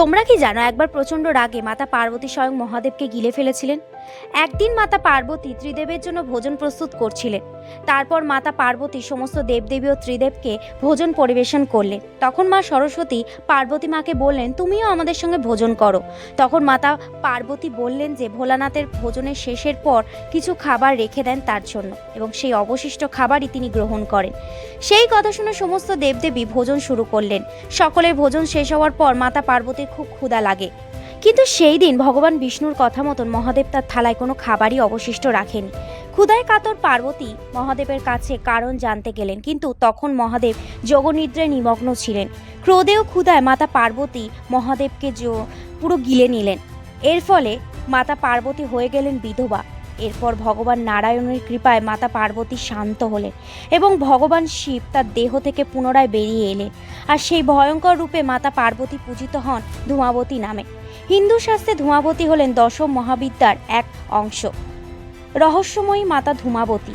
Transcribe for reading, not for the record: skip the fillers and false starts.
তোমরা কি জানো, একবার প্রচণ্ড রাগে মাতা পার্বতী স্বয়ং মহাদেবকে গিলে ফেলেছিলেন। একদিন মাতা পার্বতী ত্রিদেবের জন্য ভোজন প্রস্তুত করছিলেন। তারপর মাতা পার্বতী সমস্ত দেবদেবী ও ত্রিদেবকে ভোজন পরিবেশন করলেন। তখন মা সরস্বতী পার্বতী মাকে বললেন, তুমিও আমাদের সঙ্গে ভোজন করো। তখন মাতা পার্বতী বললেন যে ভোলানাথের ভোজনের শেষের পর কিছু খাবার রেখে দেন তার জন্য, এবং সেই অবশিষ্ট খাবারই তিনি গ্রহণ করেন। সেই কথা শুনে সমস্ত দেবদেবী ভোজন শুরু করলেন। সকলের ভোজন শেষ হওয়ার পর মাতা পার্বতীর খুব ক্ষুধা লাগে, কিন্তু সেই দিন ভগবান বিষ্ণুর কথা মতন মহাদেব তার থালায় কোনো খাবারই অবশিষ্ট রাখেনি। ক্ষুধায় কাতর পার্বতী মহাদেবের কাছে কারণ জানতে গেলেন, কিন্তু তখন মহাদেব যোগনিদ্রায় নিমগ্ন ছিলেন। ক্রোধে ও ক্ষুধায় মাতা পার্বতী মহাদেবকে পুরো গিলে নিলেন। এর ফলে মাতা পার্বতী হয়ে গেলেন বিধবা। এরপর ভগবান নারায়ণের কৃপায় মাতা পার্বতী শান্ত হলেন এবং ভগবান শিব তার দেহ থেকে পুনরায় বেরিয়ে এলেন। আর সেই ভয়ঙ্কর রূপে মাতা পার্বতী পূজিত হন ধূমাবতী নামে। হিন্দু শাস্ত্রে ধূমাবতী হলেন দশম মহাবিদ্যার এক অংশ। রহস্যময়ী মাতা ধূমাবতী।